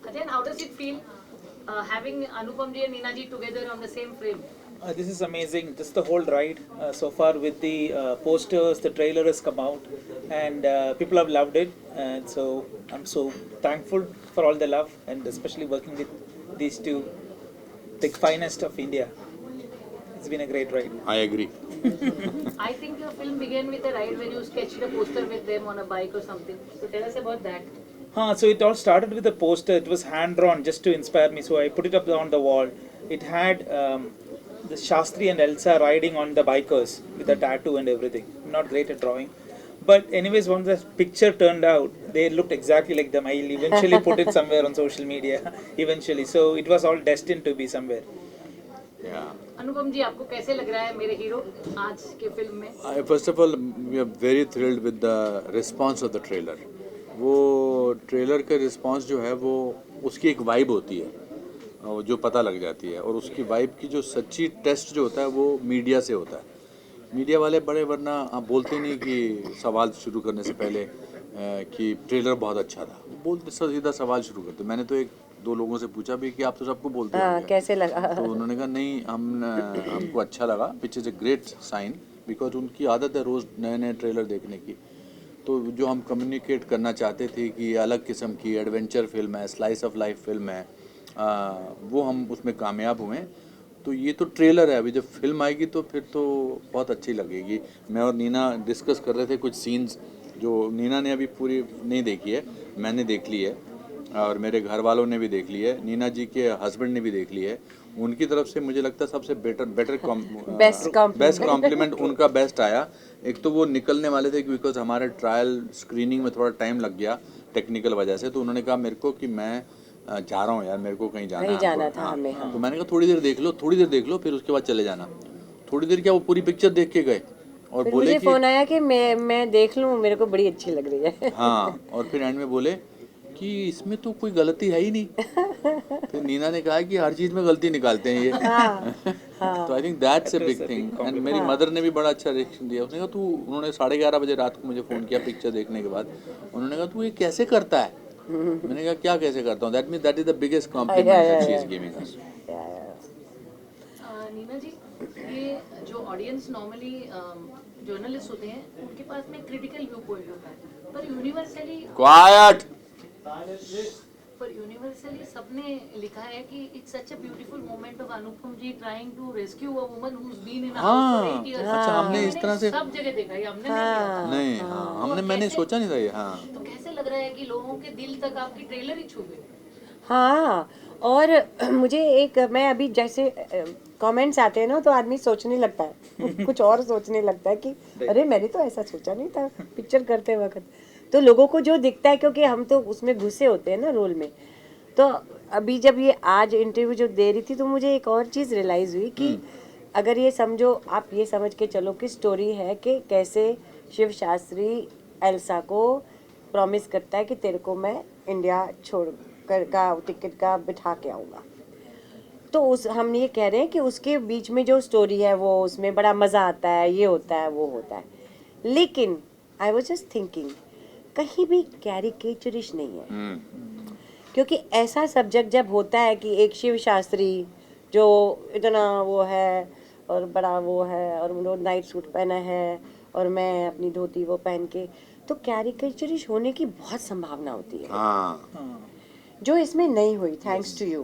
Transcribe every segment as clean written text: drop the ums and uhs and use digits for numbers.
Then how does it feel having Anupam ji and Neena ji together on the same frame? This is amazing. This is the whole ride so far with the posters. The trailer has come out, and people have loved it. And so I'm so thankful for all the love, and especially working with these two, the finest of India. It's been a great ride. I agree. I think your film began with a ride when you sketched a poster with them on a bike or something. So tell us about that. So it all started with a poster. It was hand drawn just to inspire me. So I put it up on the wall. It had the Shastri and Elsa riding on the bikers with a tattoo and everything. I'm not great at drawing. But anyways, once the picture turned out, they looked exactly like them. I'll eventually put it somewhere on social media. Eventually. So it was all destined to be somewhere. Yeah. अनुपम जी आपको कैसे लग रहा है मेरे hero आज के film में? First of all, we are very thrilled with the response of the trailer. वो ट्रेलर का रिस्पांस जो है वो उसकी एक वाइब होती है जो पता लग जाती है, और उसकी वाइब की जो सच्ची टेस्ट जो होता है वो मीडिया से होता है. मीडिया वाले बड़े वरना आप बोलते नहीं कि सवाल शुरू करने से पहले कि ट्रेलर बहुत अच्छा था, बोलते सीधा सवाल शुरू करते. मैंने तो एक दो लोगों से पूछा भी कि आप तो सबको बोलते हैं कैसे लगा, तो उन्होंने कहा नहीं हमको अच्छा लगा, which is a great sign, because उनकी आदत है रोज़ नए नए ट्रेलर देखने की. तो जो हम कम्युनिकेट करना चाहते थे कि अलग किस्म की एडवेंचर फिल्म है, स्लाइस ऑफ लाइफ फिल्म है, वो हम उसमें कामयाब हुए. तो ये तो ट्रेलर है, अभी जब फिल्म आएगी तो फिर तो बहुत अच्छी लगेगी. मैं और नीना डिस्कस कर रहे थे कुछ सीन्स जो नीना ने अभी पूरी नहीं देखी है, मैंने देख ली है और मेरे घर वालों ने भी देख ली है, नीना जी के हस्बैंड ने भी देख ली है. उनकी तरफ से मुझे लगता है सबसे बेस्ट कॉम्प्लीमेंट उनका बेस्ट आया. एक तो वो निकलने वाले थे बिकॉज हमारे ट्रायल स्क्रीनिंग में थोड़ा टाइम लग गया टेक्निकल वजह से, तो उन्होंने कहा मेरे को कि मैं जा रहा हूँ यार, मेरे को कहीं जाना था हमें. तो मैंने कहा थोड़ी देर देख लो फिर उसके बाद चले जाना. थोड़ी देर क्या वो पूरी पिक्चर देख के गए और फिर बोले मुझे कि फोन आया कि मैं देख लूँ, मेरे को बड़ी अच्छी लग रही है. हाँ, और फिर एंड में बोले कि इसमें तो कोई गलती है ही नहीं. फिर नीना ने कहा कि हर चीज़ में गलती निकालते हैं ये. तो I think that's a big thing. And मेरी मदर ने भी बड़ा अच्छा रिएक्शन दिया. उसने कहा उन्होंने 11:30 बजे रात को मुझे फ़ोन किया पिक्चर देखने के बाद. उन्होंने कहा तू ये कैसे करता है. मैंने कहा क्या कैसे करता हूँ, that is the biggest compliment that she is giving us. Neena ji, ये जो ऑडियंस नॉर्मली जर्नलिस्ट होते हैं उनके पास में क्रिटिकल व्यू पॉइंट होता है, पर यूनिवर्सली सबने लिखा है कि it's such a beautiful moment of Anupam ji trying to rescue a woman who is been in a house for 8 years. अच्छा, हमने इस तरह से सब जगह देखा है, हमने नहीं किया. नहीं, हाँ, हमने मैंने सोचा नहीं था ये. हाँ, तो कैसे लग रहा है कि लोगों के दिल तक आपकी ट्रेलर ही छू गई? हाँ, और मुझे एक मैं अभी जैसे कमेंट्स आते हैं ना तो आदमी सोचने लगता है कुछ और सोचने लगता है कि अरे मैंने तो ऐसा सोचा नहीं था पिक्चर करते वक्त. तो लोगों को जो दिखता है, क्योंकि हम तो उसमें घुसे होते हैं ना रोल में. तो अभी जब ये आज इंटरव्यू जो दे रही थी तो मुझे एक और चीज़ रियलाइज़ हुई कि अगर ये समझो, आप ये समझ के चलो कि स्टोरी है कि कैसे शिव शास्त्री एल्सा को प्रॉमिस करता है कि तेरे को मैं इंडिया छोड़ कर का टिकट का बिठा के आऊँगा. तो उस हम ये कह रहे हैं कि उसके बीच में जो स्टोरी है वो उसमें बड़ा मज़ा आता है, ये होता है वो होता है. लेकिन आई वाज जस्ट थिंकिंग कहीं भी कैरिकेचरिश नहीं है, क्योंकि ऐसा सब्जेक्ट जब होता है कि एक शिव शास्त्री जो इतना वो है और बड़ा वो है और वो नाइट सूट पहना है और मैं अपनी धोती वो पहन के, तो कैरिकेचरिश होने की बहुत संभावना होती है. हाँ, जो इसमें नहीं हुई, thanks to you,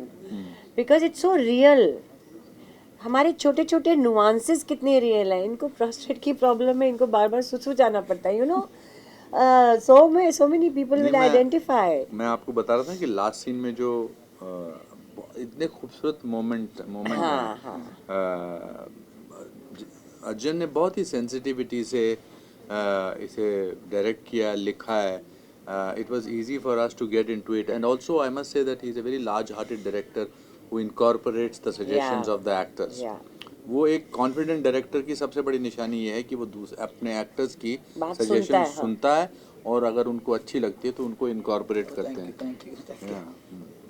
because it's so real. हमारे छोटे छोटे नुआंसेस कितने रियल हैं. इनको प्रोस्टेट की प्रॉब्लम है, इनको बार बार सुसु जाना पड़ता है, you know. so many people will identify. मैं आपको बता रहा था कि लास्ट सीन में जो इतने खूबसूरत मोमेंट है, अर्जुन ने बहुत ही सेंसिटिविटी से इसे डायरेक्ट किया, लिखा है. It was easy for us to get into it, and also I must say that he is a very large-hearted director who incorporates the suggestions of the actors. वो एक कॉन्फिडेंट डायरेक्टर की सबसे बड़ी निशानी ये है कि वो अपने एक्टर्स की सजेशन सुनता है और अगर उनको अच्छी लगती है तो उनको इनकॉर्पोरेट करते हैं.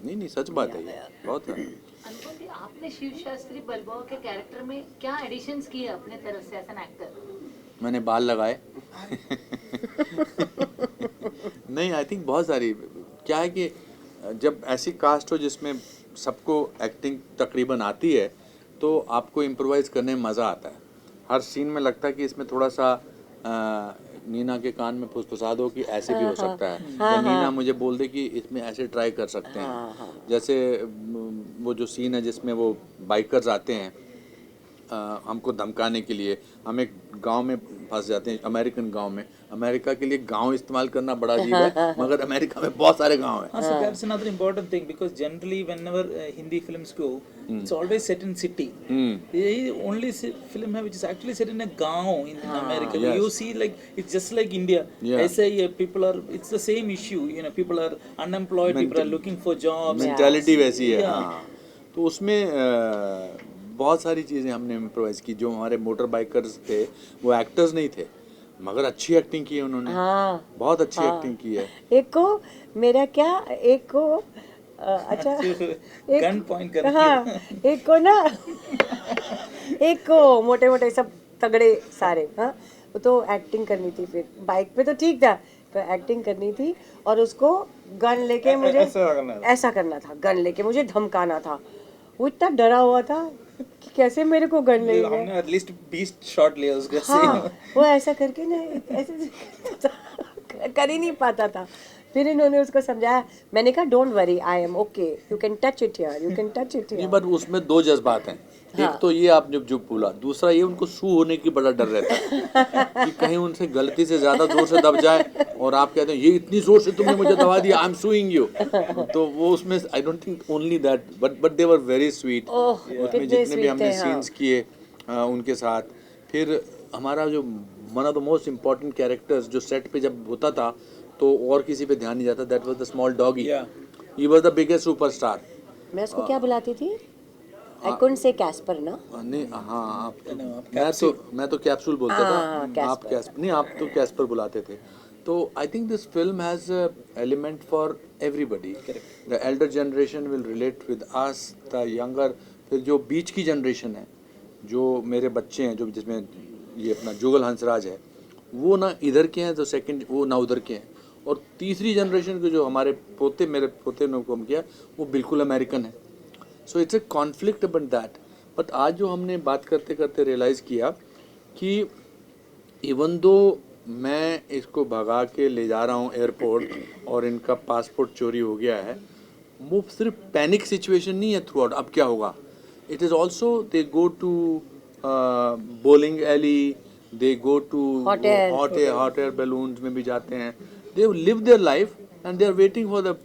नहीं सच बात है ये, बहुत है. अनुपम जी, आपने शिव शास्त्री बलबो के कैरेक्टर में क्या एडिशंस किए अपने तरफ से एज एन एक्टर? मैंने बाल लगाए. नहीं, आई थिंक बहुत सारी क्या है कि जब ऐसी कास्ट हो जिसमें सबको एक्टिंग तकरीबन आती है तो आपको इम्प्रोवाइज़ करने में मज़ा आता है। हर सीन में लगता है कि इसमें थोड़ा सा नीना के कान में फुसफुसा दो कि ऐसे भी हो सकता है, या नीना मुझे बोल दे कि इसमें ऐसे ट्राई कर सकते हैं। जैसे वो जो सीन है जिसमें वो बाइकर्स आते हैं हमको धमकाने के लिए, हम एक गांव में फंस जाते हैं, अमेरिकन गांव में। अमेरिका के लिए गांव इस्तेमाल करना बड़ा अजीब है, मगर अमेरिका में बहुत सारे गांव हैं। Also, that's another important thing because generally whenever Hindi films go, it's always set in city. The only film है which is actually set in a गांव in America. Yes. You see, like it's just like India. Yeah. ऐसे ही people are. It's the same issue. You know, people are unemployed. People are looking for jobs. Mentality वैसी है। Yeah. हाँ। तो उसमें बहुत सारी चीज़ें हमने इम्प्रोवाइज की। जो हमारे मोटर बाइकर्स थे वो एक्टर्स नहीं थे, मगर अच्छी एक्टिंग की है उन्होंने। बहुत अच्छी एक्टिंग की है। एक को मेरा क्या, एक को अच्छा गन पॉइंट कर। हाँ, एक को ना एक को मोटे मोटे सब तगड़े सारे, हाँ, वो तो एक्टिंग करनी थी। फिर बाइक पे तो ठीक था, तो एक्टिंग करनी थी और उसको गन लेके मुझे ऐसा करना था, गन लेके मुझे धमकाना था। वो इतना डरा हुआ था कि कैसे मेरे को गन ले हमने एटलीस्ट 20 शॉट लिया उसके से। हाँ, वो ऐसा करके ना ऐसे कर ही नहीं पाता था। फिर इन्होंने उसको समझाया, मैंने कहा don't worry, I am okay, you can touch it here, you can touch it नहीं, हियर। बट उसमें दो जज्बात हैं। एक तो ये आप जब बोला, दूसरा ये उनको सू होने की बड़ा डर रहता है कि कहीं उनसे गलती से ज्यादा जोर से दब जाए और आप कहते हैं ये इतनी जोर से तुमने मुझे दबा दिया, आई एम सूइंग यू। तो वो उसमें I don't think only that, but they were very sweet. उसमें जितने भी हमने सीन्स किए उनके साथ। फिर हमारा जो one of the most important characters जो सेट पे जब होता था तो और किसी पे ध्यान नहीं जाता, that was the small doggy. He was the biggest superstar. मैं उसको क्या बुलाती थी? आई कुडंट से कैस्पर ना। नहीं, हाँ, मैं तो कैप्सूल बोलता था। आप कैस्पर नहीं, आप तो कैस्पर बुलाते थे। तो I think this film has element for everybody. The Elder generation will relate with us, the younger, फिर जो बीच की जनरेशन है, जो मेरे बच्चे हैं, जो जिसमें ये अपना जुगल हंसराज है, वो ना इधर के हैं, जो सेकंड वो ना उधर के हैं, और तीसरी जनरेशन के जो हमारे पोते, मेरे पोते ने कम किया, वो बिल्कुल अमेरिकन है। So it's a conflict about that. But आज जो हमने बात करते करते रियलाइज़ किया कि इवन दो मैं इसको भगा के ले जा रहा हूँ एयरपोर्ट और इनका पासपोर्ट चोरी हो गया है, वो सिर्फ पैनिक सिचुएशन नहीं है थ्रू आउट, अब क्या होगा। It is also they go to bowling alley, they go to hot air balloons में भी जाते हैं। They live their life and they are waiting for the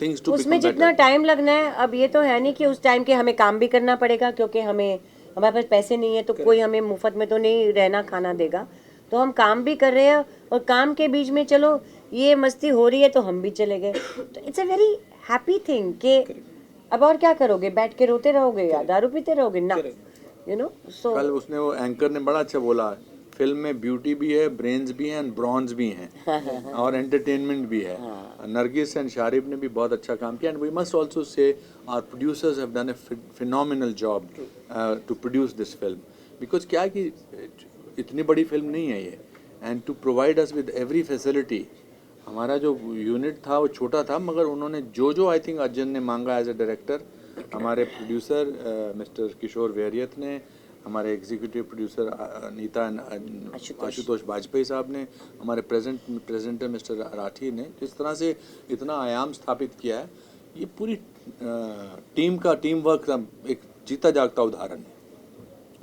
things to उसमें जितना टाइम लगना है, अब ये तो है नहीं कि उस टाइम के हमें काम भी करना पड़ेगा, क्योंकि हमारे पास पैसे नहीं है तो कोई हमें मुफ्त में तो नहीं रहना खाना देगा। तो हम काम भी कर रहे हैं और काम के बीच में चलो ये मस्ती हो रही है तो हम भी चले गए। तो it's a very happy thing कि अब और क्या करोगे, बैठ के रोते रहोगे या दारू पीते रहोगे ना, यू नो। सो कल उसने वो एंकर ने बड़ा अच्छा बोला, फिल्म में ब्यूटी भी है, ब्रेन्स भी हैं एंड ब्रॉन्ज भी हैं और एंटरटेनमेंट भी है। नरगिस एंड शारिब ने भी बहुत अच्छा काम किया। And we must also say our producers have done a phenomenal job to produce this film, because क्या है कि इतनी बड़ी फिल्म नहीं है ये, and to provide us with every facility. हमारा जो यूनिट था वो छोटा था, मगर उन्होंने जो आई थिंक अर्जुन ने मांगा एज ए डायरेक्टर, हमारे प्रोड्यूसर मिस्टर किशोर वेरियत ने, हमारे एग्जीक्यूटिव प्रोड्यूसर नीता आशुतोष वाजपेयी साहब ने, हमारे प्रेजेंटर मिस्टर राठी ने, जिस तरह से इतना आयाम स्थापित किया है, ये पूरी टीम वर्क का एक जीता जागता उदाहरण है।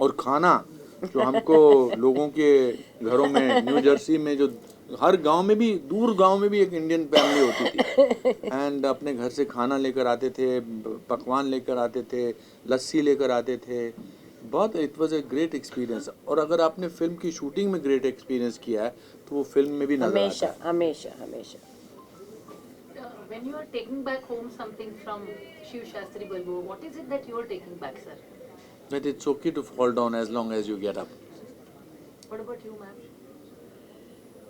और खाना जो हमको लोगों के घरों में, न्यू जर्सी में, जो हर गांव में भी, दूर गांव में भी एक इंडियन फैमिली होती थी एंड अपने घर से खाना लेकर आते थे, पकवान लेकर आते थे, लस्सी लेकर आते थे। बहुत it was a great experience. और अगर आपने फिल्म की शूटिंग में ग्रेट एक्सपीरियंस किया है तो वो फिल्म में भी नजर आता है। हमेशा When you are taking back home something from Shiv Shastri Balbo, what is it that you are taking back, sir? That it's okay to fall down as long as you get up. What about you, ma'am?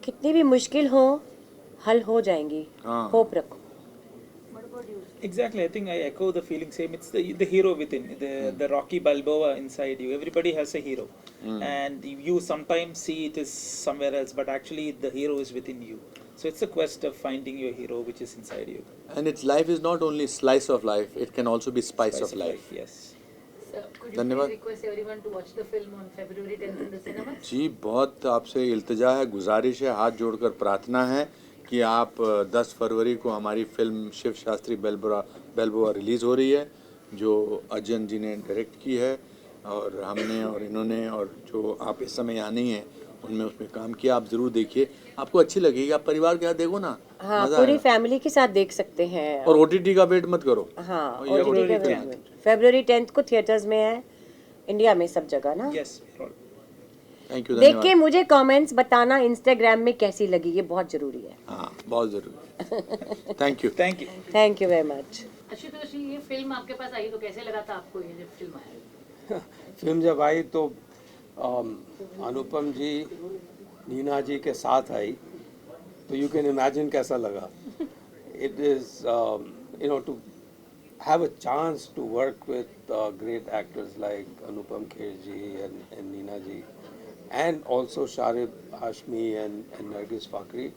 कितनी भी मुश्किल हो हल हो जाएंगी, हाँ। Hope रखो। What about you? Exactly, I think I echo the feeling same. It's the hero within, the Rocky Balboa inside you. Everybody has a hero, and you sometimes see it is somewhere else, but actually the hero is within you. So it's a quest of finding your hero, which is inside you. And its life is not only slice of life, it can also be spice of life. Yes. So, could you धन्यवाद। please request everyone to watch the film on February 10th in the cinemas? जी बहुत आपसे इल्तिजा है, गुजारिश है, हाथ जोड़कर प्रार्थना है कि आप 10 फरवरी को हमारी फिल्म शिव शास्त्री बेलबुआ रिलीज़ हो रही है, जो अजयन जी ने डायरेक्ट की है और हमने और इन्होंने, और जो आप इस समय यहाँ नहीं हैं उनमें उसमें काम किया। आप ज़रूर देखिए, आपको अच्छी लगेगी। आप परिवार के साथ देखो ना, हाँ, मज़ा पूरी आएगा। फैमिली के साथ देख सकते हैं। और OTT का वेट मत करो। हाँ, और ये OTT का OTT वेट मत। February 10th को थिएटर्स में है, इंडिया में सब जगह ना। Yes. थैंक यू, देख के धन्यवाद। मुझे कमेंट्स बताना इंस्टाग्राम में कैसी लगी, ये बहुत जरूरी है। हाँ, बहुत ज़रूरी। Thank you. Thank you. Thank you very much. Ashutosh ji, ये फिल्म आपके पास आई तो कैसे लगा था आपको, ये जब फिल्म आई? फिल्म जब आई तो अनुपम जी नीना जी के साथ आई, तो यू कैन इमेजिन कैसा लगा। It is you know to have a chance to work with great actors like Anupam Kher ji and Neena ji, and also Sharib Hashmi and Nargis Fakhri.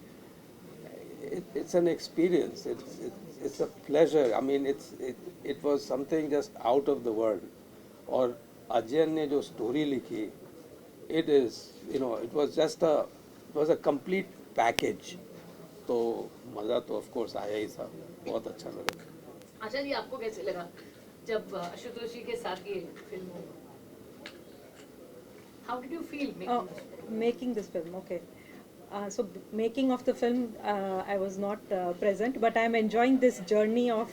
It's an experience. It's a pleasure. I mean, it was something just out of the world. और अजयन ने जो story लिखी, it was a complete package. तो मज़ा तो of course आया ही था, बहुत अच्छा लगा। आशा जी, आपको कैसे लगा जब आशुतोष जी के साथ ये फिल्म हो? How did you feel Making this film, okay. So making of the film, I was not present, but I'm enjoying this journey of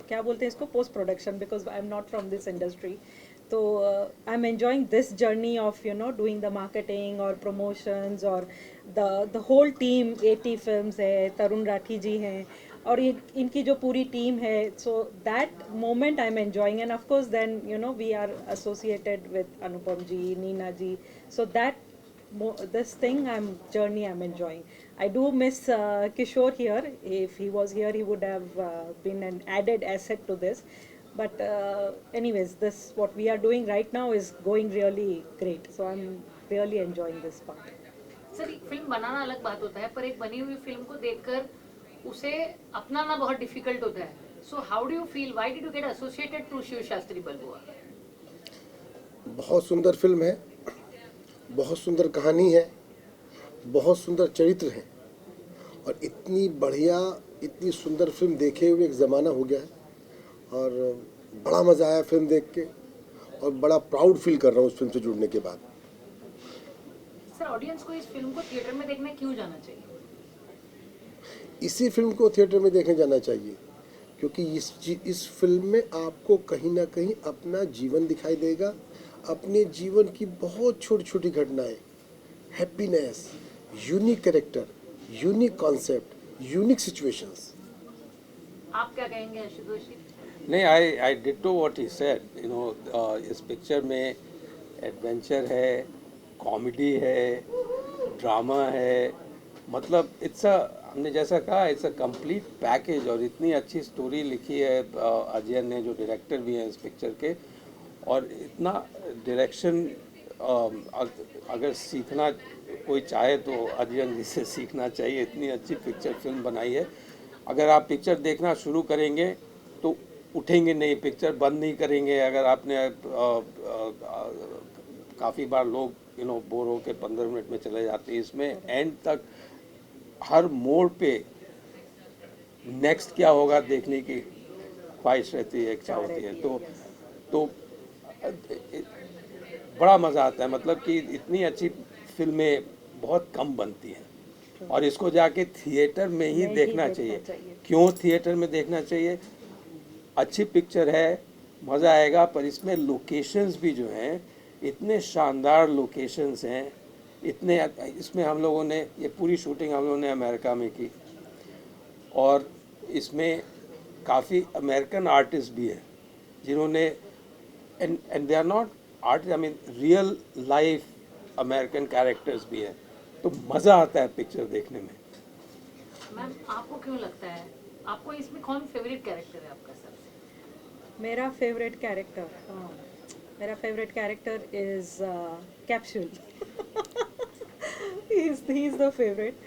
क्या बोलते हैं इसको, post production, because I'm not from this industry. So I'm enjoying this journey of doing the marketing or promotions, or the whole team. 80 films है, तरुण राठी जी हैं, और ये इनकी जो पूरी टीम है, so that moment I'm enjoying, and of course then we are associated with Anupam ji, Neena ji, so that this thing journey I'm enjoying. I do miss Kishore here. If he was here, he would have been an added asset to this. But anyways, this what we are doing right now is going really great. So I'm really enjoying this part. Sir, एक film बनाना अलग बात होता है, पर एक बनी हुई film को देखकर उसे अपनाना बहुत डिफिकल्ट होता है. So how do you feel, why did you get associated to Shiv Shastri Balboa? बहुत सुंदर फिल्म है, बहुत सुंदर कहानी है, बहुत सुंदर चरित्र है, और इतनी बढ़िया, इतनी सुंदर फिल्म देखे हुए एक ज़माना हो गया है, और बड़ा मज़ा आया फिल्म देख के, और बड़ा प्राउड फील कर रहा हूँ उस फिल्म से जुड़ने के बाद। सर, ऑडियंस को इस फिल्म को थिएटर में देखने क्यों जाना चाहिए? इसी फिल्म को थिएटर में देखने जाना चाहिए, क्योंकि इस फिल्म में आपको कहीं ना कहीं अपना जीवन दिखाई देगा, अपने जीवन की बहुत छोटी छोटी घटनाएं, happiness, unique character, unique concept, unique situations. आप क्या कहेंगे आशुतोष जी? नहीं, आई डिटो व्हाट ही सेड। इस पिक्चर में एडवेंचर है, कॉमेडी है, ड्रामा है, मतलब हमने जैसा कहा, इट्स अ कंप्लीट पैकेज। और इतनी अच्छी स्टोरी लिखी है अजयन ने, जो डायरेक्टर भी हैं इस पिक्चर के, और इतना डायरेक्शन अगर सीखना कोई चाहे तो अजयन जी से सीखना चाहिए। इतनी अच्छी पिक्चर फिल्म बनाई है। अगर आप पिक्चर देखना शुरू करेंगे तो उठेंगे नहीं, पिक्चर बंद नहीं करेंगे। अगर आपने काफ़ी बार लोग बोर हो के 15 मिनट में चले जाते हैं, इसमें एंड तक हर मोड़ पे नेक्स्ट क्या होगा देखने की ख्वाहिश रहती है, इच्छा होती है। तो बड़ा मज़ा आता है। मतलब कि इतनी अच्छी फिल्में बहुत कम बनती हैं, और इसको जाके थिएटर में ही देखना चाहिए। क्यों थिएटर में देखना चाहिए? अच्छी पिक्चर है, मज़ा आएगा, पर इसमें लोकेशंस भी जो हैं, इतने शानदार लोकेशंस हैं, इसमें हम लोगों ने ये पूरी शूटिंग हम लोगों ने अमेरिका में की, और इसमें काफ़ी अमेरिकन आर्टिस्ट भी हैं जिन्होंने and they are not artist, I mean real life American characters भी हैं। तो मज़ा आता है पिक्चर देखने में। मैम, आपको क्यों लगता है, आपको इसमें कौन फेवरेट कैरेक्टर है आपका सबसे? मेरा favourite character is capsule. He's the favorite.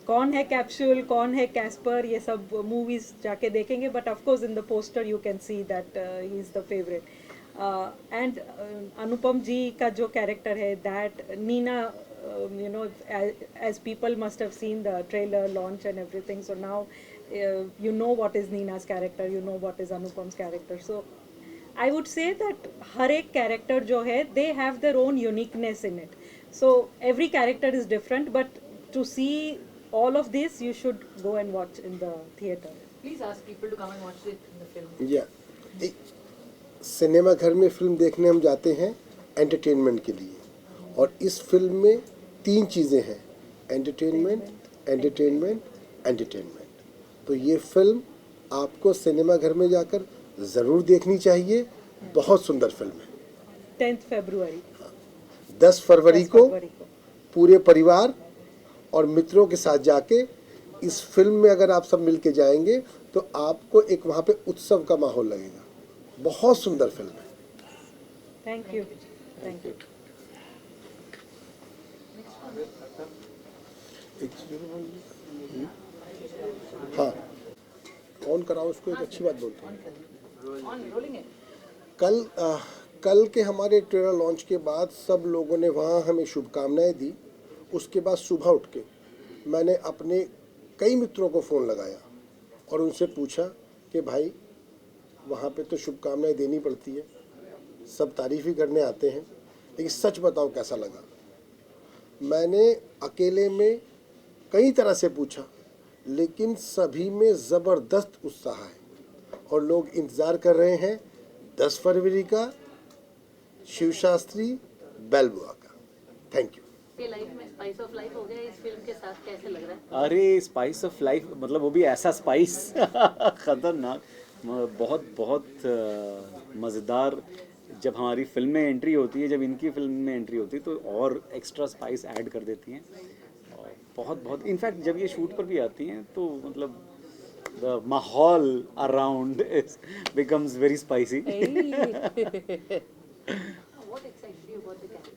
कौन है कैप्सूल, कौन है कैस्पर, ये सब मूवीज जाके देखेंगे, but of course in the poster you can see that he is the favourite. And Anupam ji का जो कैरेक्टर है, that Neena, you know, as people must have seen the trailer launch and everything, so now you know what is Nina's character, you know what is Anupam's character. So I would say that हर एक character जो है, they have their own uniqueness in it. So every character is different, but to see all of this, you should go and watch in the theater. Please ask people to come and watch it in the film. या cinema घर में film देखने हम जाते हैं entertainment के लिए, और इस फिल्म में 3 चीज़ें हैं: एंटरटेनमेंट, एंटरटेनमेंट, एंटरटेनमेंट. तो ये फिल्म आपको सिनेमा घर में जाकर ज़रूर देखनी चाहिए. बहुत सुंदर फिल्म है. 10th February. 10 फरवरी 10 को फरवरी को. पूरे परिवार और मित्रों के साथ जाके इस फिल्म में अगर आप सब मिल के जाएंगे तो आपको एक वहाँ पे उत्सव का माहौल लगेगा. बहुत सुंदर फिल्म है. Thank you. Thank you. हाँ, ऑन कराओ उसको. एक अच्छी बात बोलते हैं. On rolling it. कल के हमारे ट्रेलर लॉन्च के बाद सब लोगों ने वहाँ हमें शुभकामनाएं दी. उसके बाद सुबह उठ के मैंने अपने कई मित्रों को फ़ोन लगाया और उनसे पूछा कि भाई वहाँ पे तो शुभकामनाएं देनी पड़ती है, सब तारीफ़ ही करने आते हैं, लेकिन सच बताओ कैसा लगा. मैंने अकेले में कई तरह से पूछा, लेकिन सभी में ज़बरदस्त उत्साह है और लोग इंतज़ार कर रहे हैं 10 फरवरी का शिव शास्त्री बेलबुआ का. Thank you. ये लाइफ में स्पाइस ऑफ लाइफ हो गया इस फिल्म के साथ, कैसे लग रहा है? अरे स्पाइस ऑफ लाइफ मतलब वो भी ऐसा स्पाइस खतरनाक, बहुत बहुत मज़ेदार. जब हमारी फिल्म में एंट्री होती है, जब इनकी फिल्म में एंट्री होती है तो और एक्स्ट्रा स्पाइस ऐड कर देती हैं. और बहुत बहुत इनफैक्ट जब ये शूट पर भी आती हैं तो मतलब द माहौल around becomes very spicy. What excites you about the characters?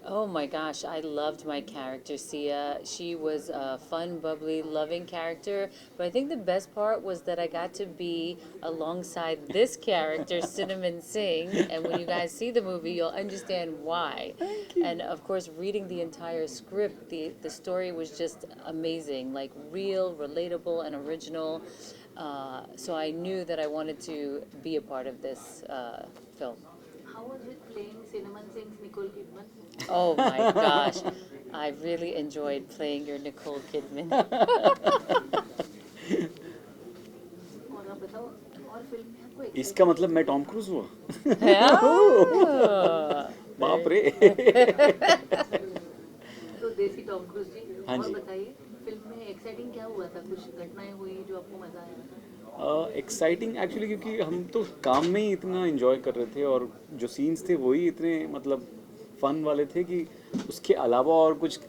Oh my gosh, I loved my character, Sia. She was a fun, bubbly, loving character. But I think the best part was that I got to be alongside this character, Cinnamon Singh. And when you guys see the movie, you'll understand why. And of course, reading the entire script, the story was just amazing, like real, relatable, and original. So I knew that I wanted to be a part of this film. How was it playing Cinnamon Singh's Nicole Kidman? Oh my gosh, I really enjoyed playing your Nicole Kidman. और आप बताओ, और film में आपको इसका मतलब मैं Tom cruise हुआ. Yeah. बाप रे. तो देसी टॉम क्रूज जी. हाँ और जी. बताइए फिल्म में एक्साइटिंग क्या हुआ था, कुछ घटनाएं हुई जो आपको मजा आया? एक्साइटिंग एक्चुअली क्योंकि हम तो काम में ही इतना एंजॉय कर रहे थे और जो सीन्स थे वही इतने मतलब फन वाले थे कि उसके अलावा और कुछ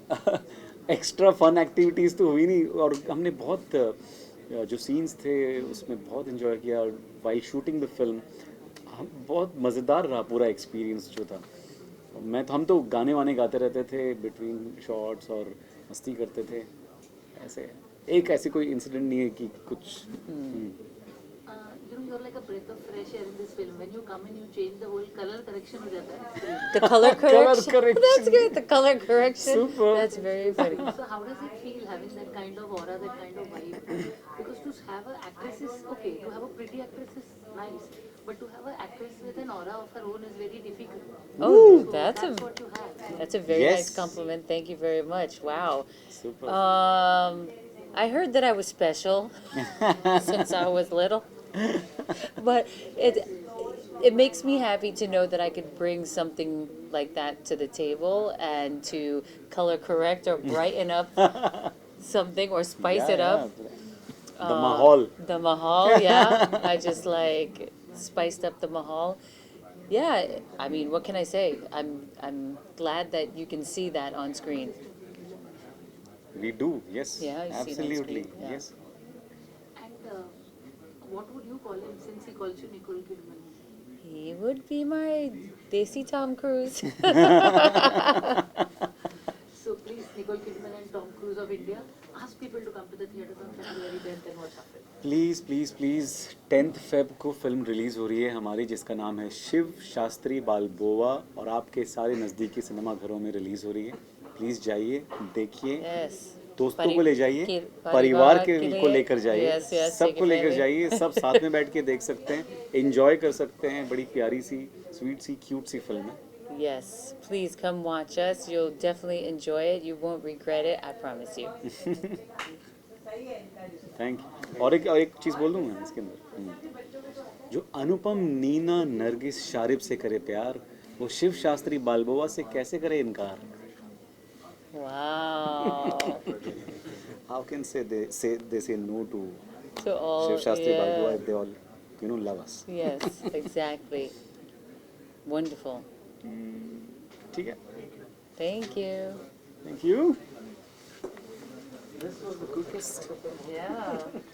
एक्स्ट्रा फन एक्टिविटीज़ तो हुई नहीं. और हमने बहुत जो सीन्स थे उसमें बहुत एंजॉय किया. और वाइल शूटिंग द फिल्म बहुत मज़ेदार रहा पूरा एक्सपीरियंस जो था. हम तो गाने वाने गाते रहते थे बिटवीन शॉट्स और मस्ती करते थे. ऐसे एक ऐसे कोई इंसिडेंट नहीं है कि कुछ. You know, you're like a breath of fresh air in this film. When you come in, you change the whole color correction हो जाता है. The color correction. correction. That's good. The color correction. Super. That's very funny. So how does it feel having that kind of aura, that kind of vibe? Because to have an actress is okay, to have a pretty actress is nice, but to have an actress with an aura of her own is very difficult. Oh, So that's what you have. a very Yes. nice compliment. Thank you very much. Wow. Super. I heard that I was special since I was little, but it makes me happy to know that I could bring something like that to the table and to color correct or brighten up something or spice it up. The mahal. The mahal, yeah. I just like spiced up the mahal. Yeah, I mean, what can I say? I'm glad that you can see that on screen. We do, yes. Yeah, I see that absolutely, screen, yeah. yes. And what would you call him since he calls you Nicole Kidman? He would be my Desi Tom Cruise. So please, Nicole Kidman and Tom Cruise of India, ask people to come to the theatres on February 10th and watch our film. Please please please 10 Feb को film release हो रही है हमारी, जिसका नाम है शिव शास्त्री बालबोआ, और आपके सारे नज़दीकी सिनेमा घरों में रिलीज़ हो रही है. प्लीज़ जाइए, देखिए, Yes. दोस्तों को ले जाइए, परिवार परिवार के को लिए. लेकर जाइए, Yes, yes, सबको take a लेकर family. जाइए, सब साथ में बैठ के देख सकते हैं, एंजॉय कर सकते हैं. बड़ी प्यारी सी, स्वीट सी, क्यूट सी फिल्म है. Yes, please come watch us. You'll definitely enjoy it. You won't regret it. I promise you. Thank you. और एक चीज़ बोल दूँ मैं इसके अंदर, जो अनुपम नीना नरगिस शारिब से करे प्यार, वो शिव शास्त्री बालबोआ से कैसे करे इनकार. Wow. How can they say no to To all. Shiv Shastri Balboa Yeah. if they all love us. Yes, exactly. Wonderful. ठीक है. Thank you. Thank you. This was the quickest. Yeah.